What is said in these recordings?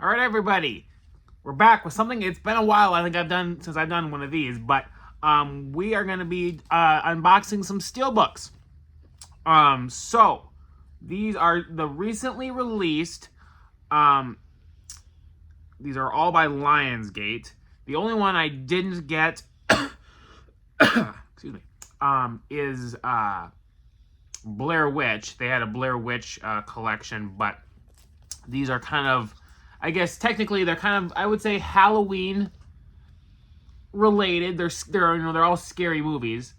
All right, everybody, we're back with something. It's been a while. I think since I've done one of these, but we are going to be unboxing some Steelbooks. So these are the recently released. These are all by Lionsgate. The only one I didn't get, excuse me, is Blair Witch. They had a Blair Witch collection, but these are kind of, I guess technically they're kind of, I would say, Halloween related. They're all scary movies.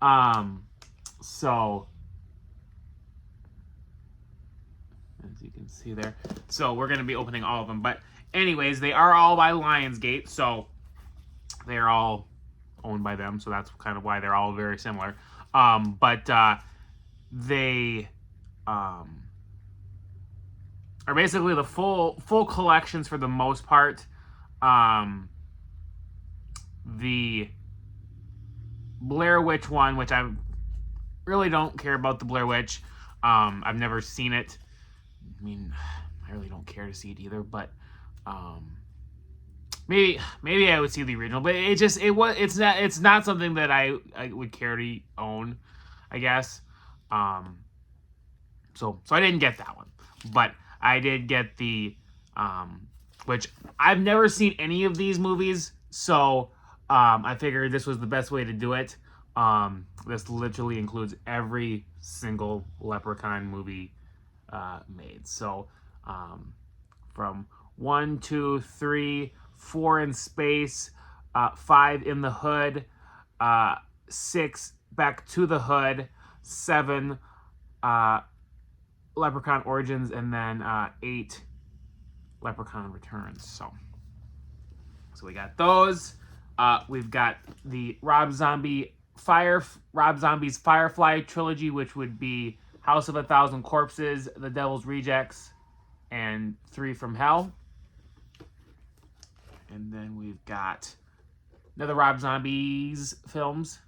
So as you can see there, so we're gonna be opening all of them. But anyways, they are all by Lionsgate, so they're all owned by them. So that's kind of why they're all very similar. But they are basically the full collections for the most part. The Blair Witch one, which I really don't care about the Blair Witch. I've never seen it. I mean, I really don't care to see it either, but maybe I would see the original, but it's not something that I would care to own, I guess. So I didn't get that one, but I did get the which I've never seen any of these movies, so I figured this was the best way to do it. This literally includes every single Leprechaun movie made. So from 1, 2, 3, 4 in space, 5 in the hood, 6 back to the hood, 7 Leprechaun Origins, and then 8 Leprechaun Returns. So we got those. We've got the Rob Zombie's Firefly trilogy, which would be House of a Thousand Corpses, The Devil's Rejects, and 3 from Hell. And then we've got another Rob Zombie films,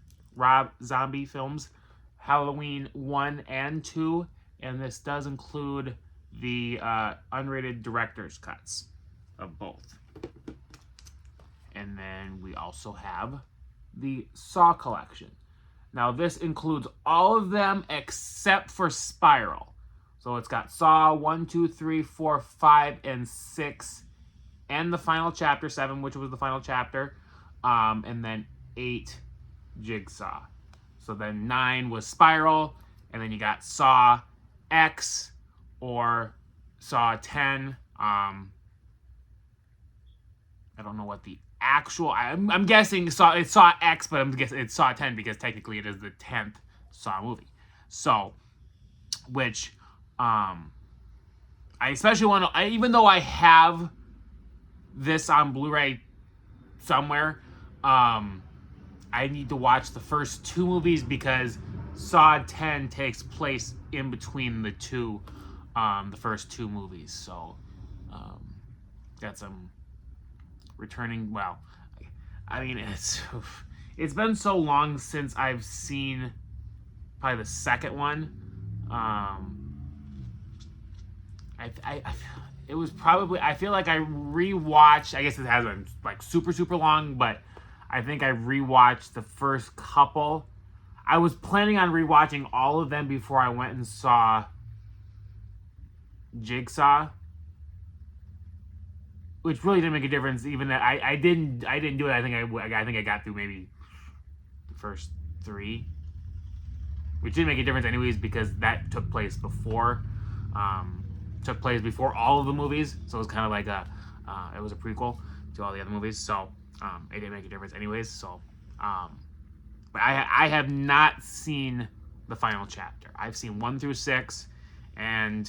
Halloween 1 and 2, and this does include the unrated director's cuts of both. And then we also have the Saw collection. Now this includes all of them except for Spiral. So it's got Saw 1, 2, 3, 4, 5, and 6, and the final chapter 7, which was the final chapter, and then 8 Jigsaw. So then 9 was Spiral, and then you got Saw X or Saw 10. I don't know what the actual, I'm guessing it's Saw X, but I'm guessing it's Saw 10 because technically it is the 10th Saw movie. So, which I especially want to, even though I have this on Blu-ray somewhere, I need to watch the first 2 movies because Saw 10 takes place in between the first 2 movies. So got some returning. Well, I mean, it's been so long since I've seen probably the second one. It was probably, I feel like I rewatched, I guess it hasn't like super long, but I think I rewatched the first couple. I was planning on rewatching all of them before I went and saw Jigsaw, which really didn't make a difference. Even that I didn't do it. I think I got through maybe the first 3, which didn't make a difference anyways because that took place before all of the movies. So it was kind of like it was a prequel to all the other movies. So it didn't make a difference anyways. So but I have not seen the final chapter. I've seen 1 through 6, 1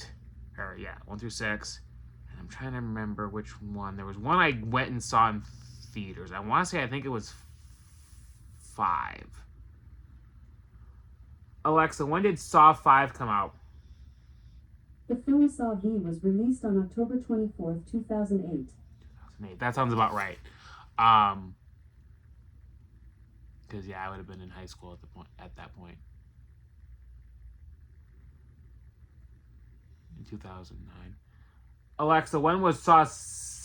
through 6. And I'm trying to remember which one. There was one I went and saw in theaters. I want to say I think it was 5. Alexa, when did Saw 5 come out? The film Saw V was released on October 24th, 2008. 2008. That sounds about right. Because I would have been in high school at that point. In 2009. Alexa, when was Saw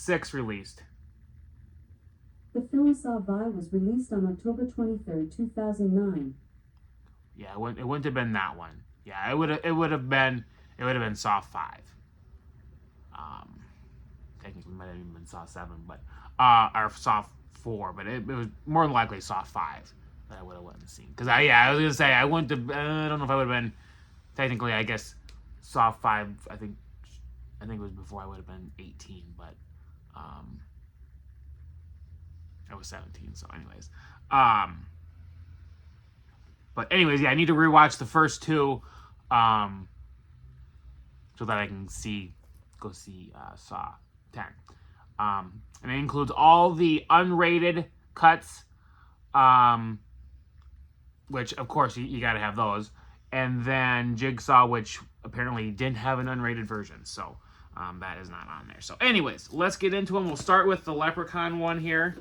6 released? The film Saw V was released on October 23rd, 2009. Yeah, it wouldn't have been that one. Yeah, it would have been Saw 5. Technically might have even been Saw 7, but or Saw 4, but it was more than likely Saw 5 that I would have went and seen. Because I was gonna say I wouldn't have. I don't know if I would have been. Technically, I guess Saw 5. I think it was before I would have been 18, but I was 17. So, anyways, but anyways, yeah, I need to rewatch the first 2, so that I can go see Saw 10. And it includes all the unrated cuts, which of course you got to have those, and then Jigsaw, which apparently didn't have an unrated version, so that is not on there. So, anyways, let's get into them. We'll start with the Leprechaun one here.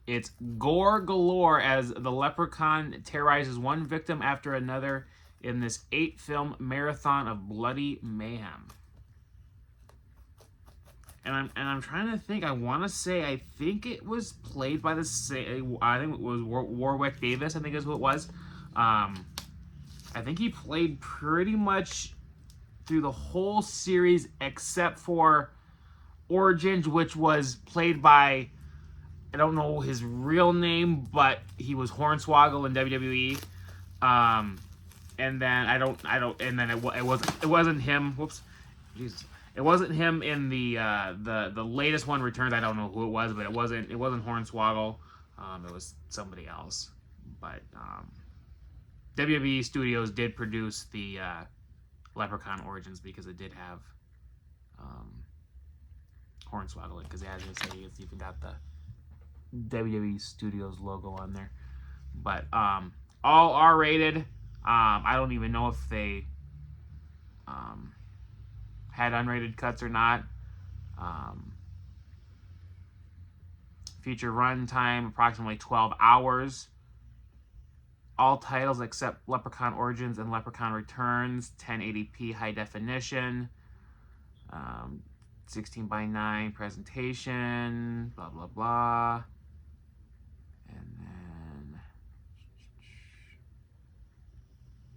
It's gore galore as the Leprechaun terrorizes one victim after another in this 8-film marathon of bloody mayhem. And I'm trying to think. I want to say I think it was played by I think it was Warwick Davis. I think is who it was. I think he played pretty much through the whole series except for Origins, which was played by, I don't know his real name, but he was Hornswoggle in WWE. And then and then it wasn't him. Whoops, Jesus. It wasn't him in the latest one, Returns. I don't know who it was, but it wasn't Hornswoggle. It was somebody else. But WWE Studios did produce the Leprechaun Origins because it did have Hornswoggle, because as I say, it's even got the WWE Studios logo on there. But all R-rated. I don't even know if they had unrated cuts or not. Feature run time approximately 12 hours. All titles except Leprechaun Origins and Leprechaun Returns, 1080p high definition, 16:9 presentation, blah blah blah. And then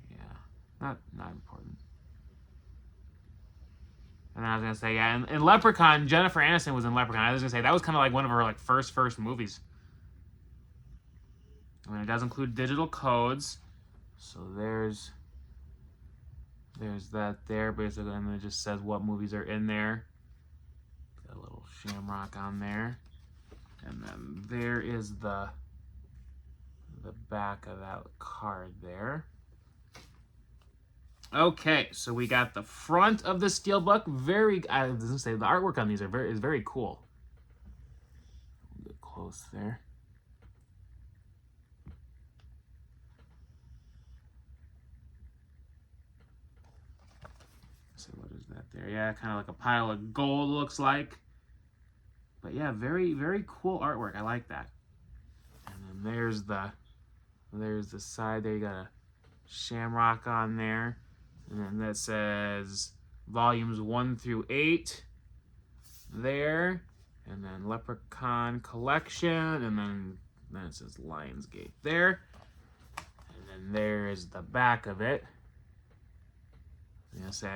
yeah, not important. And then I was gonna say, yeah, in Leprechaun, Jennifer Aniston was in Leprechaun. I was gonna say that was kind of like one of her first movies. I mean, it does include digital codes, so there's that there basically, and then it just says what movies are in there. Got a little shamrock on there, and then there is the back of that card there. Okay, so we got the front of the Steelbook. I was gonna say the artwork on these is very cool. Get close there. So what is that there? Yeah, kind of like a pile of gold looks like. But yeah, very cool artwork. I like that. And then there's the side there. You got a shamrock on there. And then that says volumes 1 through 8 there. And then Leprechaun Collection. And then it says Lionsgate there. And then there is the back of it. I'm gonna say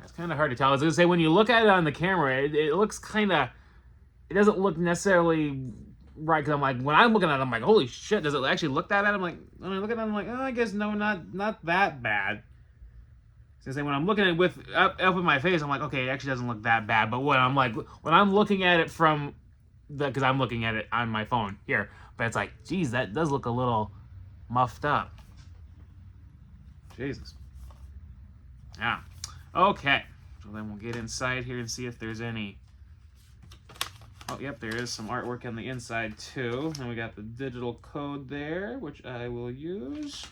it's kind of hard to tell. I was gonna say when you look at it on the camera, it looks kind of. It doesn't look necessarily right, because I'm like, when I'm looking at it, I'm like, holy shit, does it actually look that bad? I'm like, when I look at it, I'm like, oh, I guess no, not that bad. So say when I'm looking at it with up in my face, I'm like, okay, it actually doesn't look that bad. But when I'm looking at it because I'm looking at it on my phone here, but it's like, geez, that does look a little muffed up. Jesus. Yeah. Okay. So then we'll get inside here and see if there's any. Oh, yep, there is some artwork on the inside too. And we got the digital code there, which I will use.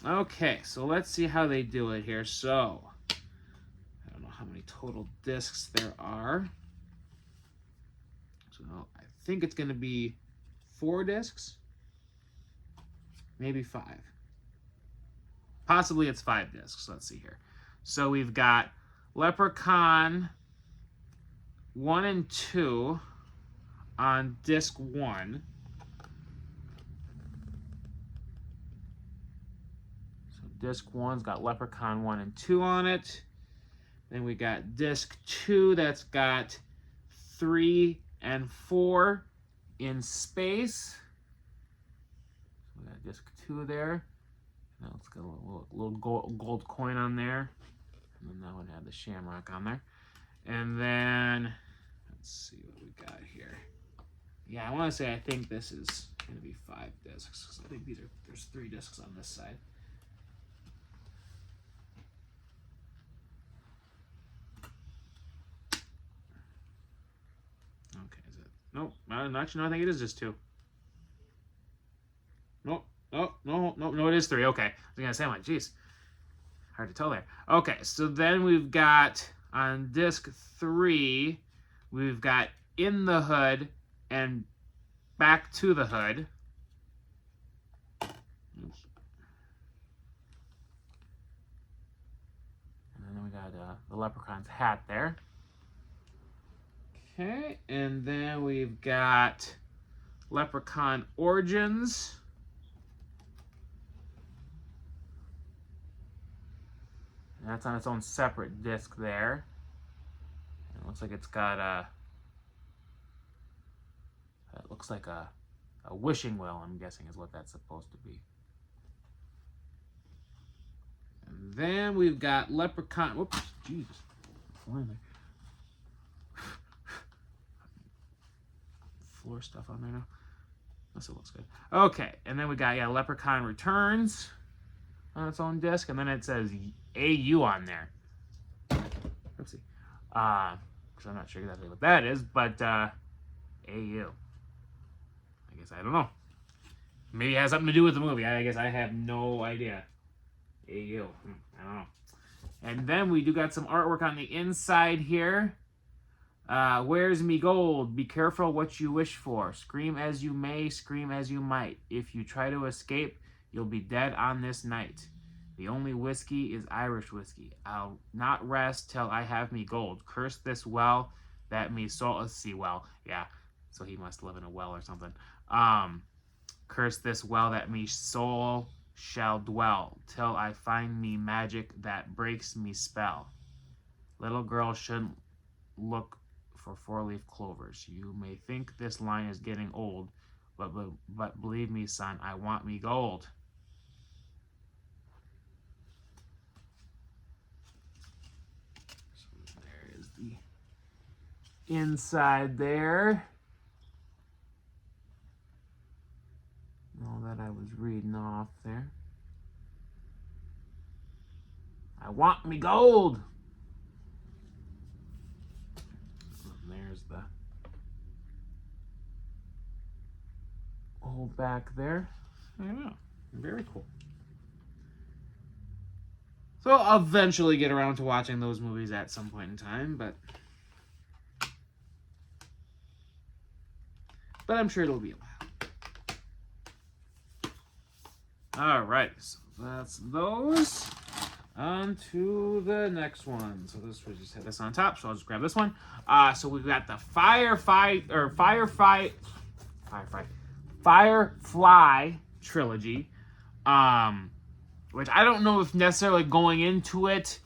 Okay, so let's see how they do it here. So, I don't know how many total discs there are. So, I think it's going to be 4 discs. Maybe 5. Possibly it's 5 discs. Let's see here. So we've got Leprechaun 1 and 2 on disc 1. So disc 1's got Leprechaun 1 and 2 on it. Then we got disc 2 that's got 3 and 4 in space. So we got disc 2 there. Now let's get a little gold coin on there. And then that one had the shamrock on there. And then, let's see what we got here. Yeah, I want to say I think this is going to be 5 discs. So I think there's 3 discs on this side. Okay, is it? Nope. Actually, no, I think it is just 2. Nope. Oh, no, it is 3. Okay. I was going to say, I'm like, geez. Hard to tell there. Okay, so then we've got, on disc 3, we've got In the Hood and Back to the Hood. Oops. And then we got the Leprechaun's hat there. Okay, and then we've got Leprechaun Origins. And that's on its own separate disc there. And it looks like it's got it looks like a wishing well, I'm guessing is what that's supposed to be. And then we've got Leprechaun. Whoops, Jesus. Flying there. Floor stuff on there now. This looks good. Okay, and then we got Leprechaun Returns on its own disc, and then it says AU on there. Oopsie. Because I'm not sure exactly what that is, but AU. I guess I don't know. Maybe it has something to do with the movie. I guess I have no idea. AU. I don't know. And then we do got some artwork on the inside here. Where's me gold? Be careful what you wish for. Scream as you may, scream as you might. If you try to escape, you'll be dead on this night. The only whiskey is Irish whiskey. I'll not rest till I have me gold. Curse this well that me soul see well. Yeah, so he must live in a well or something. Curse this well that me soul shall dwell till I find me magic that breaks me spell. Little girl shouldn't look for 4-leaf clovers. You may think this line is getting old, but believe me, son, I want me gold. So there is the inside there. All that I was reading off there. I want me gold. And there's the old back there. I don't know. Very cool. So I'll eventually get around to watching those movies at some point in time, but I'm sure it'll be a while. All right, so that's those. On to the next one. So this we just had this on top, so I'll just grab this one. So we've got the Firefly trilogy, which I don't know if necessarily going into it,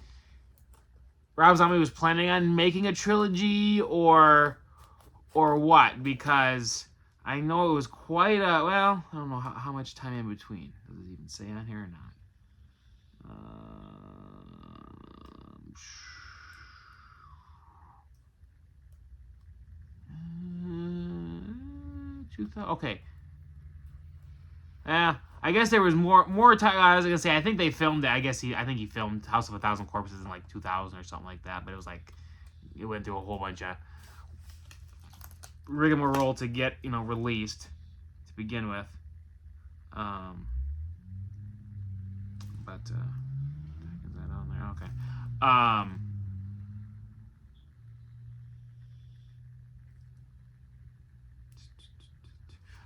Rob Zombie was planning on making a trilogy or what, because I know it was quite a, well, I don't know how much time in between. Does it even say on here or not? 2000. Okay. Yeah, I guess there was more time. I was gonna say I think they filmed it. I think he filmed House of a Thousand Corpses in like 2000 or something like that. But it was like it went through a whole bunch of rigmarole to get released to begin with. But is that on there? Okay.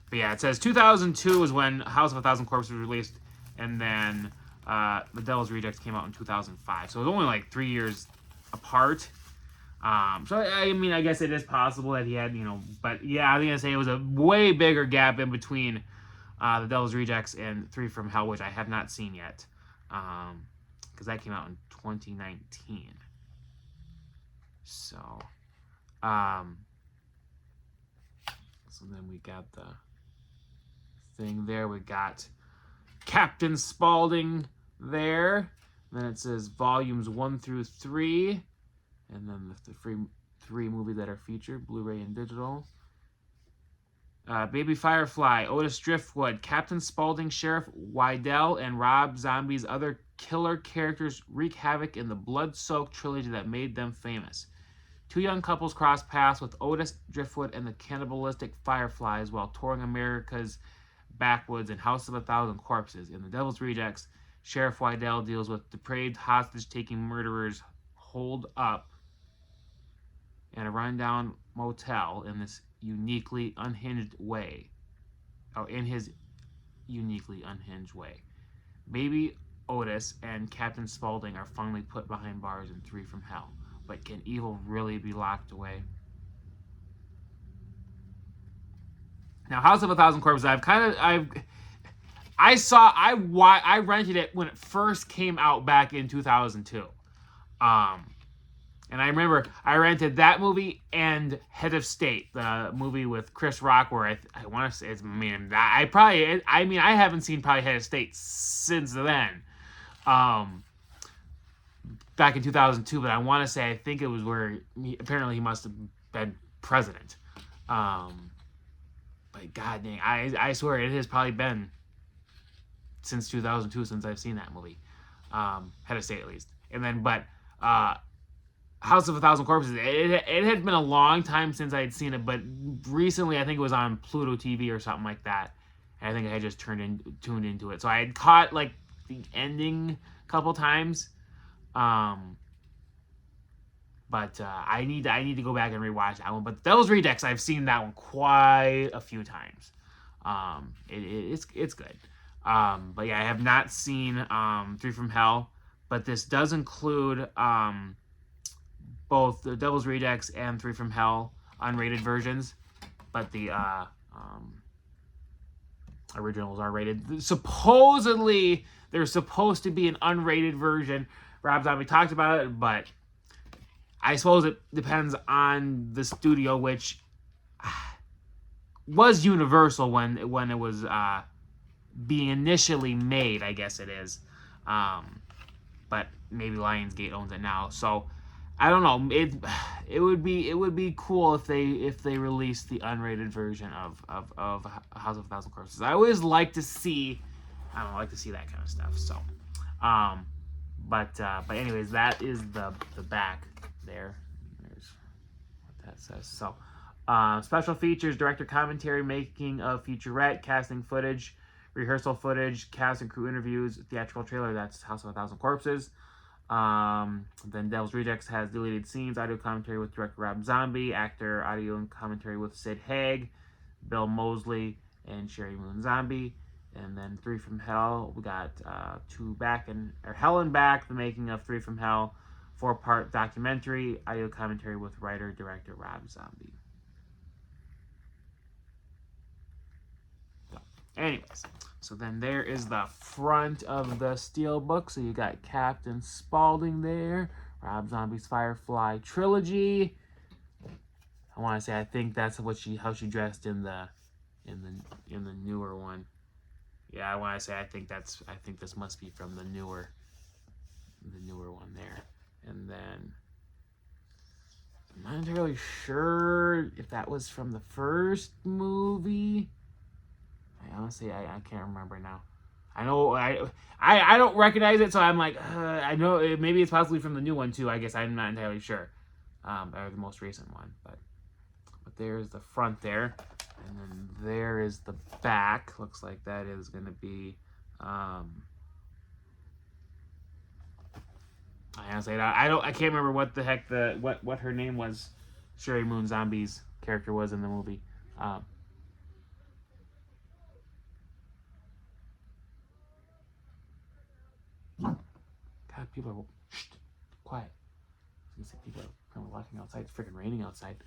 But yeah, it says 2002 is when House of a Thousand Corpses was released, and then The Devil's Rejects came out in 2005, so it was only like 3 years apart. So I mean, I guess it is possible that he had, but yeah, I think I'd say it was a way bigger gap in between The Devil's Rejects and Three from Hell, which I have not seen yet, because that came out in 2019. So, so then we got the thing there. We got Captain Spaulding there. Then it says volumes 1 through 3. And then the three movies that are featured, Blu-ray and digital. Baby Firefly, Otis Driftwood, Captain Spaulding, Sheriff Wydell, and Rob Zombie's other killer characters wreak havoc in the blood-soaked trilogy that made them famous. Two young couples cross paths with Otis Driftwood and the cannibalistic Fireflies while touring America's backwoods in House of a Thousand Corpses. In The Devil's Rejects, Sheriff Wydell deals with depraved hostage-taking murderers holed up in a rundown motel in this uniquely unhinged way. In his uniquely unhinged way. Maybe Otis and Captain Spaulding are finally put behind bars in Three from Hell. But can evil really be locked away? Now, House of a Thousand Corpses, I rented it when it first came out back in 2002. And I remember I rented that movie and Head of State, the movie with Chris Rock, where I want to say it's, I haven't seen probably Head of State since then, back in 2002, but I want to say I think it was where apparently he must have been president. But god dang, I swear it has probably been since 2002 since I've seen that movie, Head of State at least. And then, House of a Thousand Corpses, it had been a long time since I had seen it, but recently I think it was on Pluto TV or something like that. And I think I had just tuned into it. So I had caught like the ending a couple times. But I need to go back and rewatch that one. But Devil's Rejects, I've seen that one quite a few times. It's good. But yeah, I have not seen Three from Hell, but this does include both the Devil's Rejects and Three from Hell unrated versions, but the originals are rated. Supposedly, there's supposed to be an unrated version. Rob Zombie talked about it, but I suppose it depends on the studio, which was Universal when it was being initially made, I guess it is. But maybe Lionsgate owns it now, so I don't know. It would be cool if they released the unrated version of House of a Thousand Corpses. I always like to see that kind of stuff. So, but anyways, that is the back there. There's what that says. So, special features, director commentary, making of featurette, casting footage, rehearsal footage, cast and crew interviews, theatrical trailer. That's House of a Thousand Corpses. Then Devil's Rejects has deleted scenes, audio commentary with director Rob Zombie, actor audio and commentary with Sid Haig, Bill Moseley, and Sherry Moon Zombie. And then Three from Hell, we got Hell and Back, the making of Three from Hell, 4-part documentary, audio commentary with writer director Rob Zombie. So, anyways. So then there is the front of the Steelbook. So you got Captain Spaulding there, Rob Zombie's Firefly trilogy. I want to say I think that's how she dressed in the newer one. Yeah, I want to say I think this must be from the newer one there. And then I'm not entirely sure if that was from the first movie. Honestly, I can't remember now. I know I don't recognize it, so I'm like, I know maybe it's possibly from the new one too. I guess I'm not entirely sure, or the most recent one. But there's the front there, and then there is the back. Looks like that is going to be. I honestly, I can't remember what the heck what her name was. Sherry Moon Zombie's character was in the movie. people are quiet. I was gonna say people are kind of walking outside. It's freaking raining outside.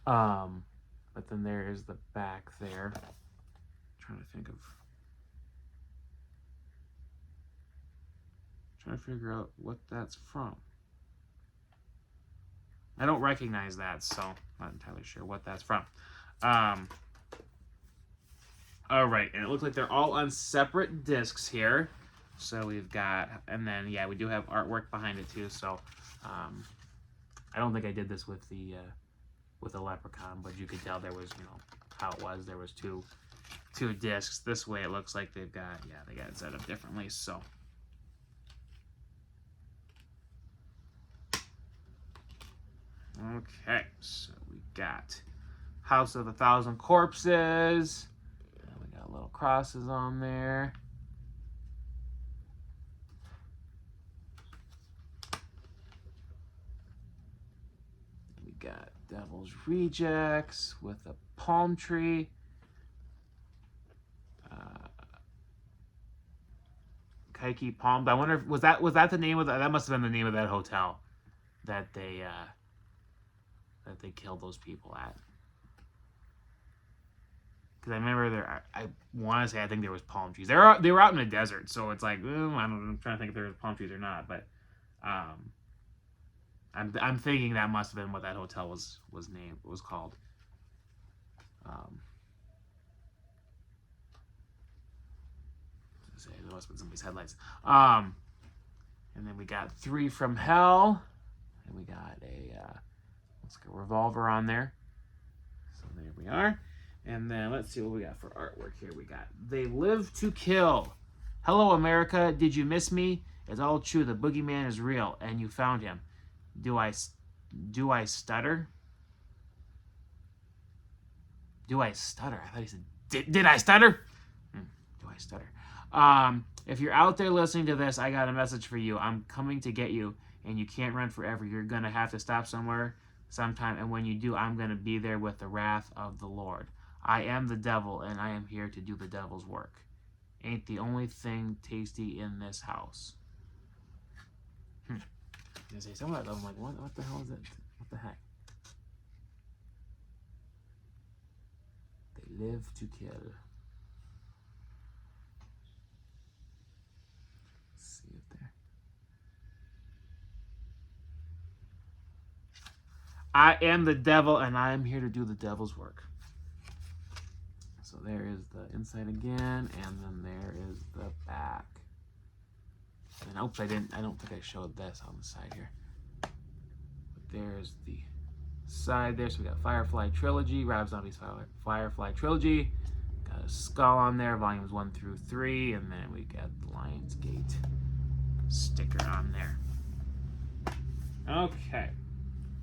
But then there is the back there. I'm trying to figure out what that's from. I don't recognize that, so I'm not entirely sure what that's from. All right, and it looks like they're all on separate discs here. So we've got, and then yeah, we do have artwork behind it too. So I don't think I did this with the Leprechaun, but you could tell there was, you know, how it was. There was two discs. This way, it looks like they've got, yeah, they got it set up differently. So. Okay, so we got House of a Thousand Corpses. And we got little crosses on there. We got Devil's Rejects with a palm tree. Kaiki Palm. I wonder if was that the name of that must have been the name of that hotel that they killed those people at. Because I remember I want to say I think there was palm trees. They were out in the desert, so it's like I don't know. I'm trying to think if there was palm trees or not, but I'm thinking that must have been what that hotel was called. There must have been somebody's headlights. And then we got Three from Hell, and we got looks like a revolver on there. So there we are. And then let's see what we got for artwork here. We got They Live to Kill. Hello, America. Did you miss me? It's all true. The boogeyman is real, and you found him. Do I stutter? Do I stutter? I thought he said, did I stutter? Do I stutter? If you're out there listening to this, I got a message for you. I'm coming to get you, and you can't run forever. You're going to have to stop somewhere sometime, and when you do, I'm going to be there with the wrath of the Lord. I am the devil, and I am here to do the devil's work. Ain't the only thing tasty in this house. I say some of that, I'm like, what the hell is it? What the heck? They live to kill. Let's see it there. I am the devil, and I am here to do the devil's work. So there is the inside again, and then there is the back. And oops, I don't think I showed this on the side here. But there's the side there. So we got Firefly Trilogy, Rob Zombie's Firefly Trilogy. Got a skull on there, volumes 1 through 3, and then we got the Lionsgate sticker on there. Okay.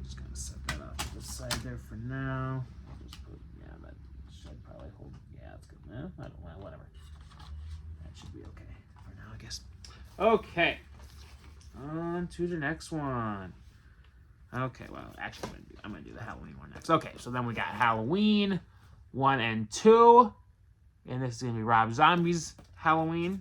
Just gonna set that up to the side there for now. Just put, yeah, that should probably hold. Yeah, that's good. I don't know, whatever. That should be okay for now, I guess. Okay, on to the next one. Okay, well, actually, I'm gonna do the Halloween one next. Okay, so then we got Halloween 1 and 2, and this is gonna be Rob Zombie's Halloween,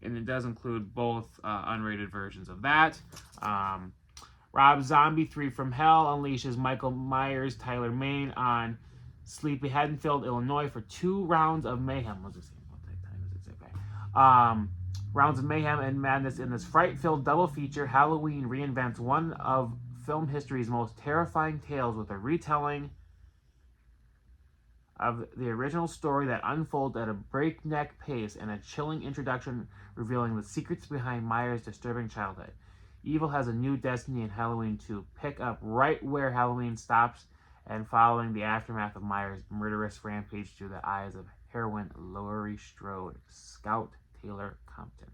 and it does include both unrated versions of that. Rob Zombie 3 from Hell unleashes Michael Myers, Tyler Mane on sleepy Haddonfield, Illinois for 2 rounds of mayhem. What time does it say? Okay. Rounds of mayhem and madness in this fright-filled double feature. Halloween reinvents one of film history's most terrifying tales with a retelling of the original story that unfolds at a breakneck pace and a chilling introduction revealing the secrets behind Myers' disturbing childhood. Evil has a new destiny in Halloween 2. Pick up right where Halloween stops and following the aftermath of Myers' murderous rampage through the eyes of heroine Laurie Strode, Scout Taylor Compton.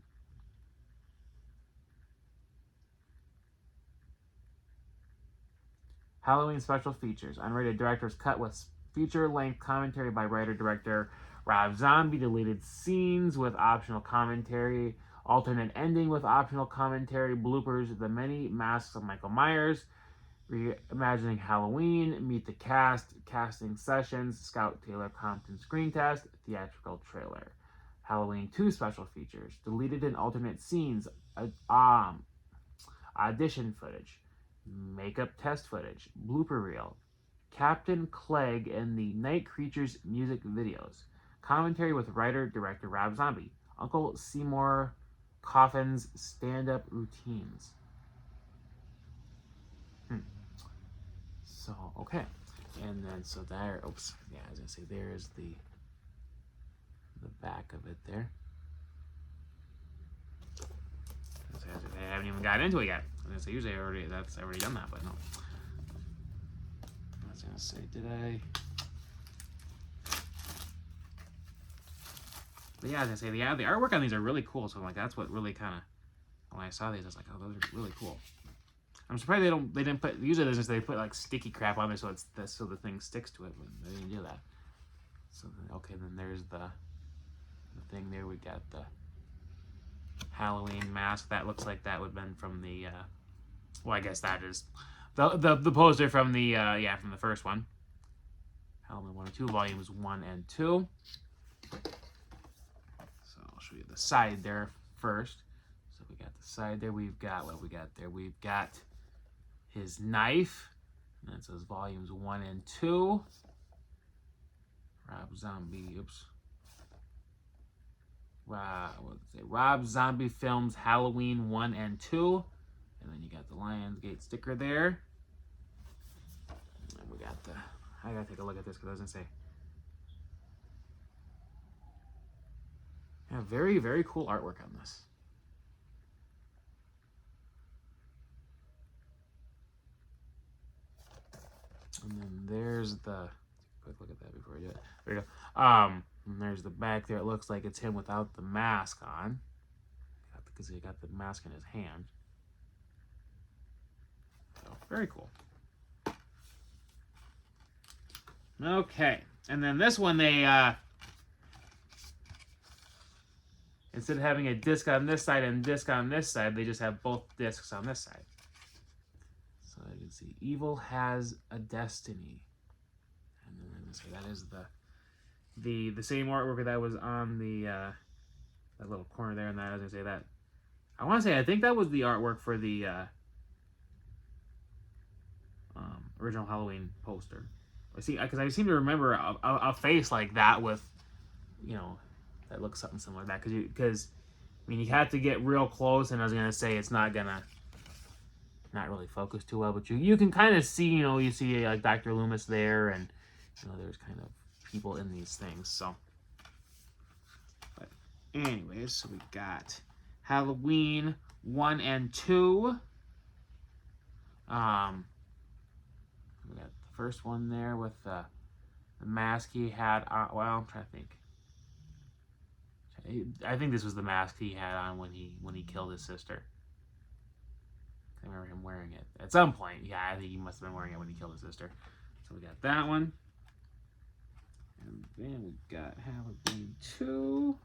Halloween special features. Unrated director's cut with feature-length commentary by writer-director Rob Zombie. Deleted scenes with optional commentary. Alternate ending with optional commentary. Bloopers. The many masks of Michael Myers. Reimagining Halloween. Meet the cast. Casting sessions. Scout Taylor Compton screen test. Theatrical trailer. Halloween 2 special features. Deleted and alternate scenes. audition footage, makeup test footage, blooper reel, Captain Clegg and the Night Creatures music videos, commentary with writer-director Rob Zombie, Uncle Seymour Coffin's stand-up routines. So, okay. And then, so there, oops, yeah, I was going to say, there's the back of it there. I haven't even got into it yet. I was going to say, usually I've already done that, but no. I was going to say, did I? But yeah, I was going to say, the artwork on these are really cool. So, like, that's what really kind of, when I saw these, I was like, oh, those are really cool. I'm surprised they didn't put, usually they put like sticky crap on there so so the thing sticks to it, but they didn't do that. So okay, then there's the thing there. We got the Halloween mask. That looks like that would have been from the well, I guess that is the poster from the from the first one. Halloween 1 and 2, volumes 1 and 2. So I'll show you the side there first. So we got the side there. We've got what we got there. We've got his knife, and it says volumes 1 and 2. Rob Zombie, oops. Wow, what did it say? Rob Zombie Films Halloween 1 and 2. And then you got the Lionsgate sticker there. And we got I gotta take a look at this because I was gonna say. Yeah, very, very cool artwork on this. And then there's the, quick look at that before I do it. There you go. And there's the back there. It looks like it's him without the mask on. Because he got the mask in his hand. So, very cool. Okay. And then this one, they, instead of having a disc on this side and a disc on this side, they just have both discs on this side. So you can see, evil has a destiny, and then so that is the same artwork that was on the that little corner there. And that I was gonna say that I want to say I think that was the artwork for the original Halloween poster. I see, because I seem to remember a face like that with, you know, that looks something similar to that. Because I mean, you have to get real close, and I was gonna say it's not really focused too well, but you can kind of see, you know, you see like Dr. Loomis there, and you know, there's kind of people in these things. So, but anyways, so we got Halloween 1 and 2. We got the first one there with the mask he had on. Well, I'm trying to think. I think this was the mask he had on when he killed his sister. I remember him wearing it at some point. Yeah, I think he must have been wearing it when he killed his sister. So we got that one. And then we got Halloween 2.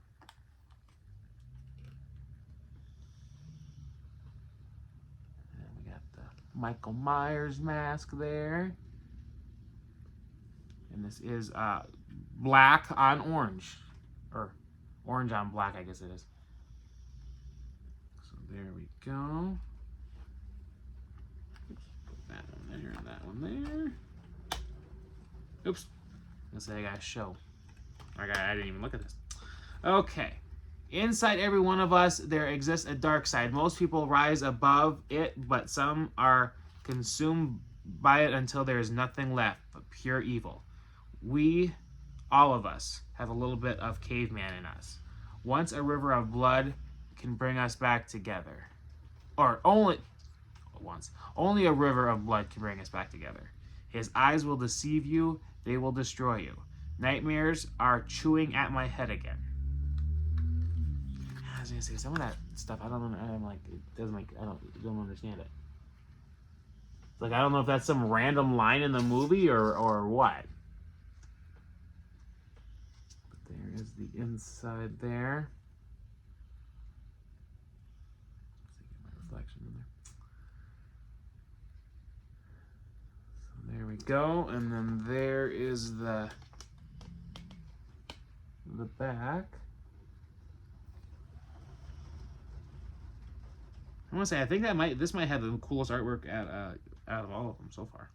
And we got the Michael Myers mask there. And this is black on orange. Or orange on black, I guess it is. So there we go. That one there and that one there. Oops. Let's say I got to show. I didn't even look at this. Okay. Inside every one of us, there exists a dark side. Most people rise above it, but some are consumed by it until there is nothing left but pure evil. We, all of us, have a little bit of caveman in us. Once a river of blood can bring us back together. Or only a river of blood can bring us back together. His eyes will deceive you. They will destroy you. Nightmares are chewing at my head again. I was gonna say some of that stuff. I don't know. I'm like, it doesn't make. I don't understand it. Like, I don't know if that's some random line in the movie or what. But there is the inside there. Let's see, get my reflection in there. There we go, and then there is the back. I want to say I think this might have the coolest artwork out of all of them so far.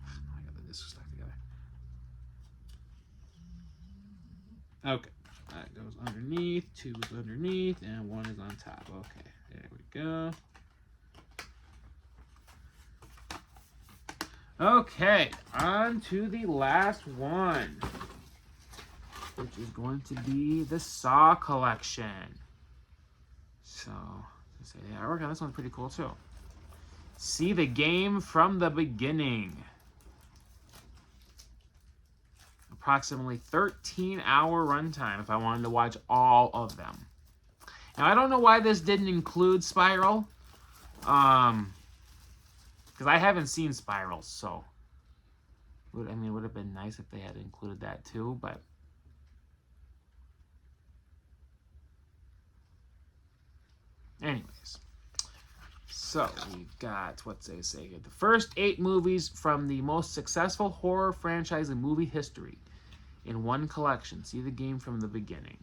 I got the discs stuck together. Okay, that goes underneath. 2 is underneath, and 1 is on top. Okay, there we go. Okay, on to the last one, which is going to be the Saw collection. So, let's say the artwork on this one's pretty cool too. See the game from the beginning. Approximately 13-hour runtime if I wanted to watch all of them. Now, I don't know why this didn't include Spiral. Because I haven't seen Spiral, so it would have been nice if they had included that too, but anyways. So we've got, what's they say here? The first 8 movies from the most successful horror franchise in movie history in one collection. See the game from the beginning.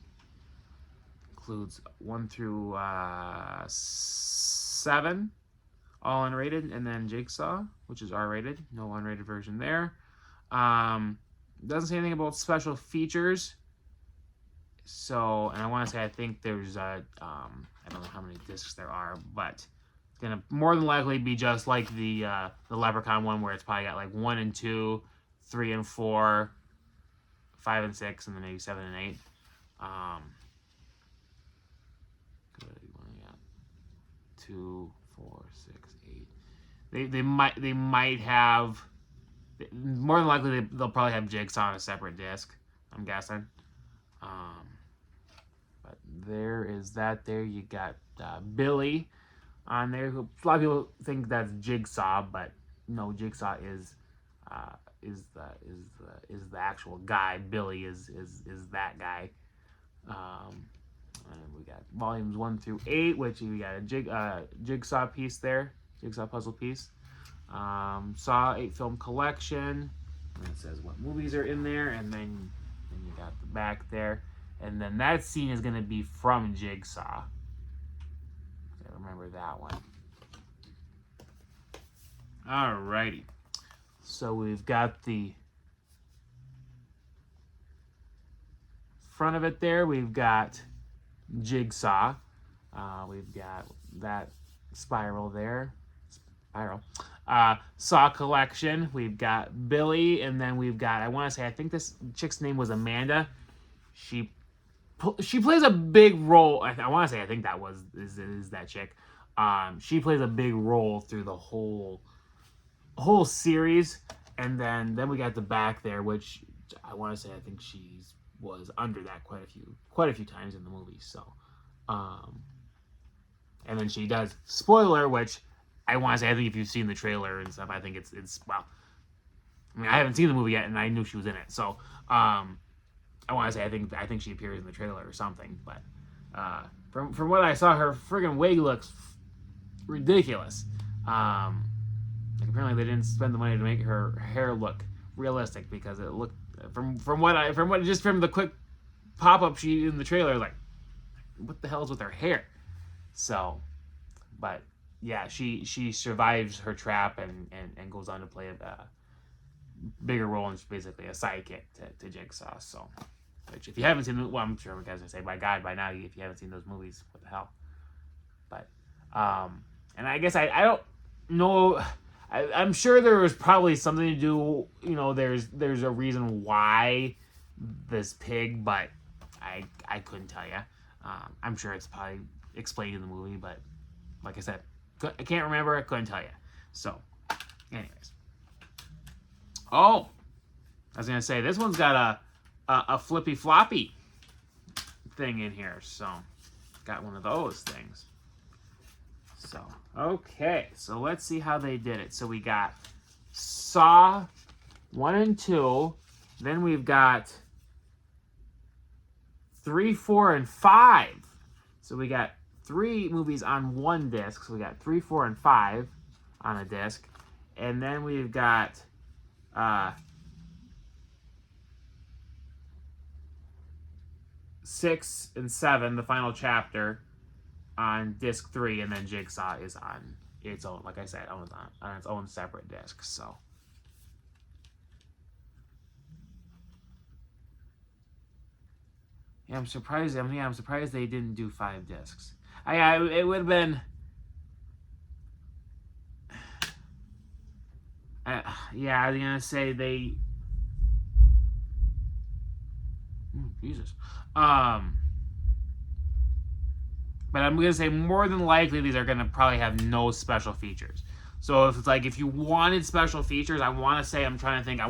Includes 1 through 7. All unrated, and then Jigsaw, which is R-rated. No unrated version there. Doesn't say anything about special features. So, and I want to say I think there's I don't know how many discs there are, but it's gonna more than likely be just like the Leprechaun one, where it's probably got like 1 and 2, 3 and 4, 5 and 6, and then maybe 7 and 8. Good. 2, 4, 6, 8. They might have, more than likely they'll probably have Jigsaw on a separate disc, I'm guessing. But there is that. There you got Billy on there. A lot of people think that's Jigsaw, but no, Jigsaw is the actual guy. Billy is that guy. And we got volumes 1 through 8, which we got a Jigsaw piece there, Jigsaw puzzle piece. Saw 8 film collection. And it says what movies are in there, and then you got the back there, and then that scene is going to be from Jigsaw. I remember that one. Alrighty. So we've got the front of it there. We've got Jigsaw. We've got that Spiral there. Spiral. Saw collection. We've got Billy, and then we've got, I want to say, I think this chick's name was Amanda. She plays a big role. I want to say, I think that is that chick. She plays a big role through the whole series, and then we got the back there, which I want to say, I think she was under that quite a few times in the movie. So, and then she does, spoiler, which I want to say, I think if you've seen the trailer and stuff, I think it's well, I mean, I haven't seen the movie yet, and I knew she was in it, so I want to say, I think she appears in the trailer or something. But from what I saw, her friggin' wig looks ridiculous. Like, apparently they didn't spend the money to make her hair look realistic, because it looked from the quick pop up she in the trailer, like, what the hell's with her hair? So, but yeah, she survives her trap and goes on to play a bigger role, and she's basically a sidekick to Jigsaw. So, which if you haven't seen, well, I'm sure you guys are gonna say, by God, by now, if you haven't seen those movies, what the hell? But and I guess I don't know. I'm sure there was probably something to do. You know, there's a reason why this pig, but I couldn't tell you. I'm sure it's probably explained in the movie, but like I said, I can't remember. I couldn't tell you. So, anyways. Oh, I was gonna say, this one's got a flippy floppy thing in here. So, got one of those things. So, okay. So let's see how they did it. So we got Saw 1 and 2. Then we've got 3, 4, and 5. So we got 3 movies on one disc. So we got 3, 4, and 5 on a disc. And then we've got 6 and 7, the final chapter, on disc 3, and then Jigsaw is on its own, like I said, on its own separate disc. So yeah, I'm surprised. I'm surprised they didn't do 5 discs. It would have been. Yeah, I was gonna say they. Jesus. But I'm gonna say more than likely these are gonna probably have no special features. So if it's like if you wanted special features, I want to say I'm trying to think.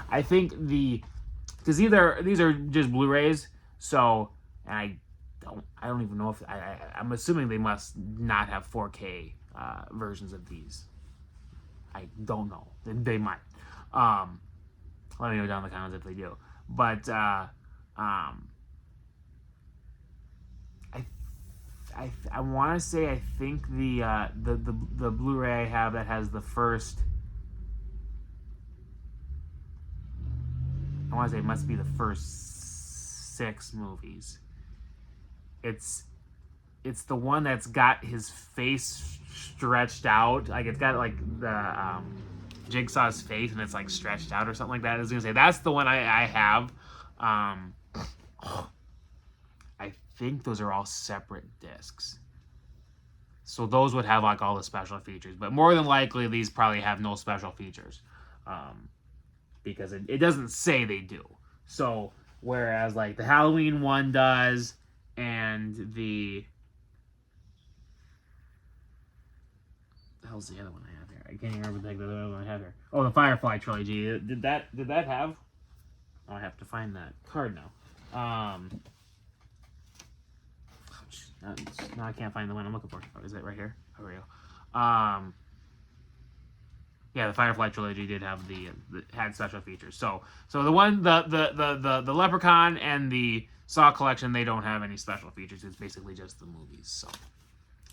I think because these are just Blu-rays. So and I don't even know if I'm assuming they must not have 4K versions of these. I don't know. They might. Let me know down in the comments if they do. But I want to say I think the Blu-ray I have that has the first. I want to say it must be the first 6 movies. It's the one that's got his face stretched out, like it's got like the Jigsaw's face and it's like stretched out or something like that. I was gonna say that's the one I have. I think those are all separate discs. So those would have like all the special features, but more than likely these probably have no special features, because it doesn't say they do. So whereas like the Halloween one does, and the hell's the other one I have here? I can't even remember the other one I have here. Oh, the Firefly trilogy. Did that have? Oh, I have to find that card now. No, I can't find the one I'm looking for. Oh, is it right here? Oh, here we go. Yeah, the Firefly trilogy did have had special features. So the one the Leprechaun and the Saw collection, they don't have any special features. It's basically just the movies. So,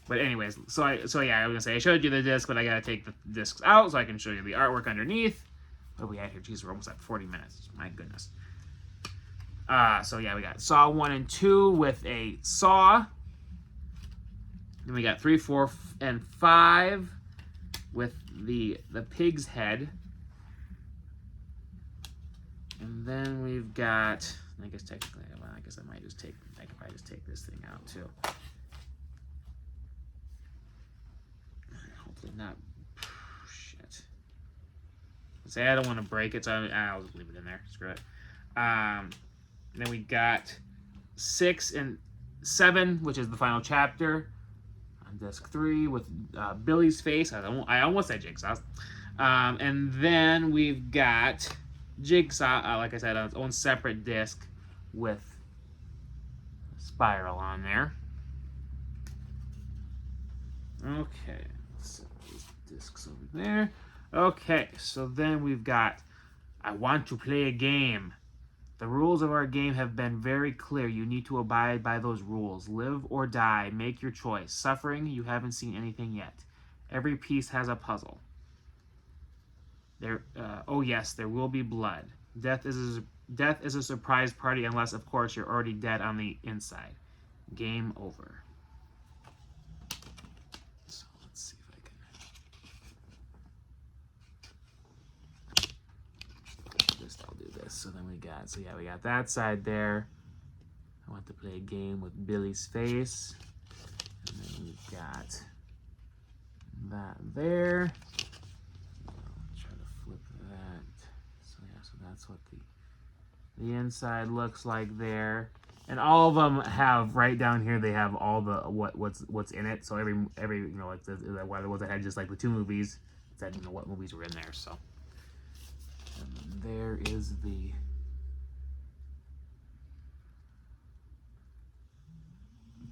but anyways, so yeah, I was gonna say I showed you the disc, but I gotta take the discs out so I can show you the artwork underneath. What are we at here? Jeez, we're almost at 40 minutes. My goodness. So yeah, we got Saw 1 and 2 with a saw. Then we got 3, 4, and 5 with the pig's head. And then we've got, I guess technically, well, I guess I could probably just take this thing out too. Hopefully not. Shit. Say I don't want to break it, so I'll just leave it in there. Screw it. Then we got 6 and 7, which is the final chapter on disc 3 with Billy's face. I almost said Jigsaw. And then we've got Jigsaw, like I said, on its own separate disc with a spiral on there. Okay, set these discs over there. Okay, so then we've got I Want to Play a Game. The rules of our game have been very clear. You need to abide by those rules. Live or die. Make your choice. Suffering, you haven't seen anything yet. Every piece has a puzzle. Oh yes, there will be blood. Death is a surprise party unless, of course, you're already dead on the inside. Game over. So let's see if I can. I'll do this. So then we got that side there. I want to play a game with Billy's face. And then we've got that there. That's what the inside looks like there, and all of them have right down here. They have all the what's in it. So every like the ones that had just like the 2 movies, it said what movies were in there. So and there is the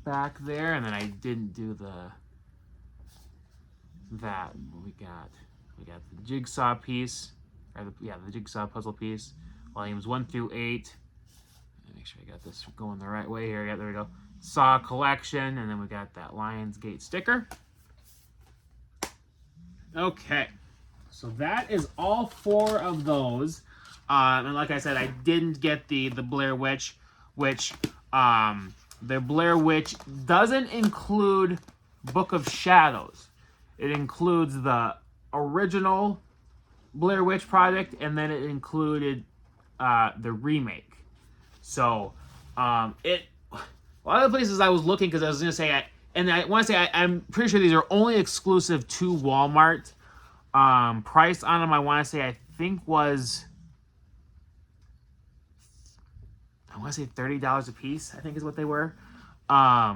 back there, and then I didn't do that. We got the Jigsaw piece. The Jigsaw puzzle piece, volumes 1 through 8. Make sure I got this going the right way here. Yeah, there we go. Saw collection, and then we got that Lionsgate sticker. Okay, so that is all 4 of those. And like I said, I didn't get the Blair Witch, which the Blair Witch doesn't include Book of Shadows. It includes the original Blair Witch Project, and then it included the remake. So, a lot of the places I was looking, because I was going to say, I'm pretty sure these are only exclusive to Walmart. Price on them, I think was $30 a piece, I think is what they were. I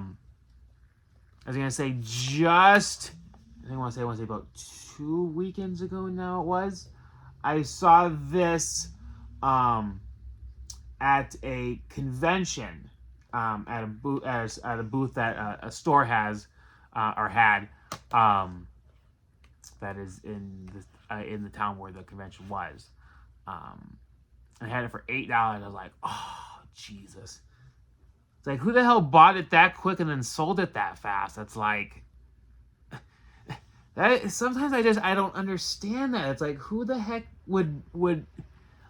was going to say I want to say about 2 weekends ago now it was. I saw this at a convention, at a booth that a store has or had, that is in the town where the convention was. I had it for $8. I was like, oh Jesus! It's like, who the hell bought it that quick and then sold it that fast? It's like, that sometimes I don't understand that. It's like, who the heck would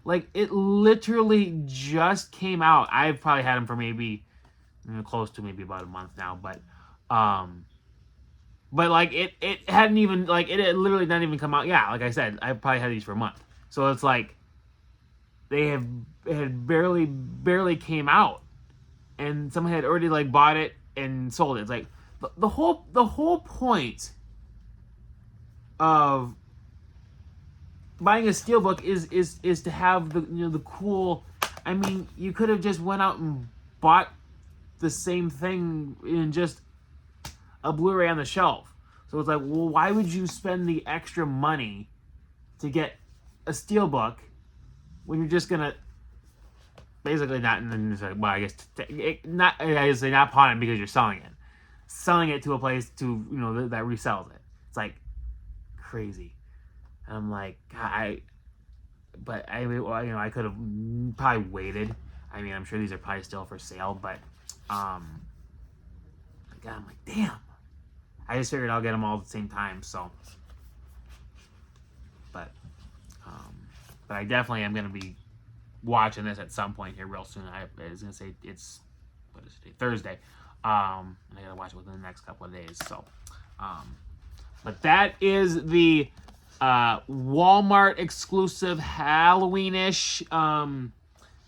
like, it literally just came out. I've probably had them for maybe close to maybe about a month now, but like it hadn't even, like, it had literally not even come out. Yeah, like I said, I probably had these for a month. So it's like it had barely came out, and someone had already like bought it and sold it. It's like the whole point of buying a Steelbook is to have the cool. I mean, you could have just went out and bought the same thing in just a Blu-ray on the shelf. So it's like, well, why would you spend the extra money to get a Steelbook when you're just gonna basically not? Well, I guess not pawn it because you're selling it to a place to that resells it. It's like crazy. And I'm like, I could have probably waited. I mean, I'm sure these are probably still for sale, but I'm like, damn. I just figured I'll get them all at the same time. So, but I definitely am gonna be watching this at some point here real soon. I was gonna say it's Thursday, and I gotta watch it within the next couple of days. So, but that is the Walmart exclusive Halloween-ish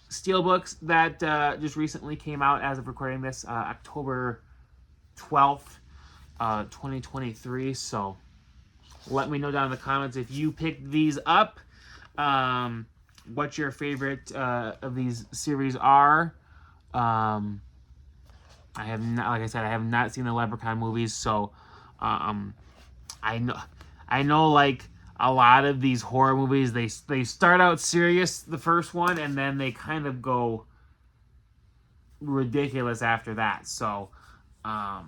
Steelbooks that just recently came out as of recording this, October 12th, 2023. So let me know down in the comments if you picked these up, what your favorite of these series are. I have not, like I said, I have not seen the Leprechaun movies, so I know like a lot of these horror movies, they start out serious, the first one, and then they kind of go ridiculous after that. So, but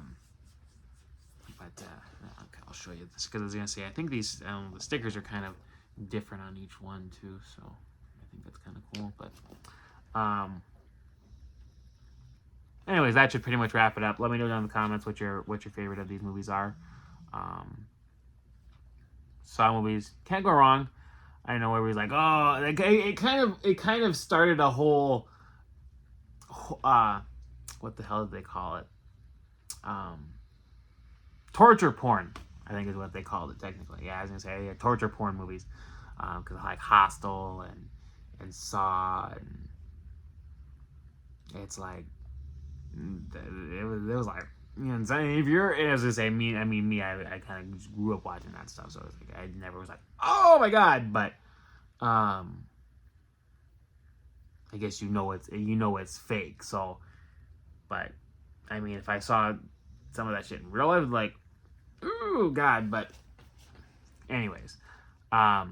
I'll show you this, because I was gonna say, I think these the stickers are kind of different on each one too. So I think that's kind of cool. But anyways, that should pretty much wrap it up. Let me know down in the comments what your favorite of these movies are. Saw movies, can't go wrong. I know everybody's like, oh, it kind of started a whole what the hell did they call it? Torture porn, I think is what they called it technically. Yeah, I was gonna say, yeah, torture porn movies, because like Hostel and Saw, and it's like it was like, if you're, as I say, me, I kind of just grew up watching that stuff, so it's like I never was like, oh my god, but I guess it's fake. So, but I mean, if I saw some of that shit in real life, like, ooh god. But anyways, yeah,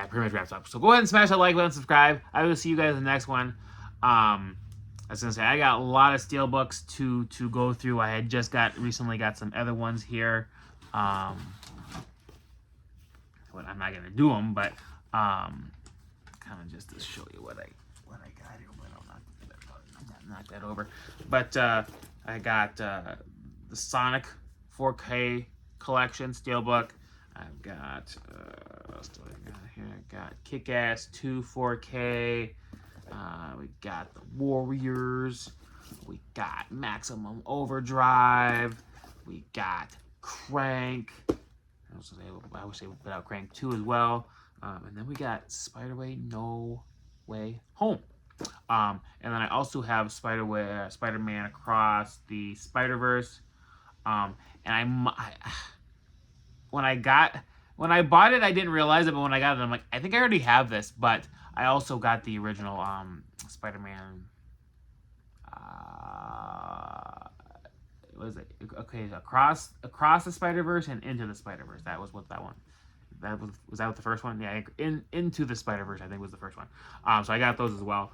pretty much wraps up. So go ahead and smash that like button, subscribe. I will see you guys in the next one. I was gonna say, I got a lot of Steelbooks to go through. I had just recently got some other ones here. But I'm not gonna do them, but kind of just to show you what I got here. But I'll knock that over. But I got the Sonic 4K collection Steelbook. I've got what else do I got here? I got Kick-Ass 2 4K. We got the Warriors. We got Maximum Overdrive. We got Crank. I wish they would put out Crank 2 as well. And then we got Spider-Way No Way Home. And then I also have Spider-Man Across the Spider-Verse. And when I bought it, I didn't realize it, but when I got it, I'm like, I think I already have this, but I also got the original Spider-Man. What is it? Okay, across the Spider-Verse and Into the Spider-Verse. That was what that one. Was that what the first one? Yeah, Into the Spider-Verse, I think, was the first one. So I got those as well.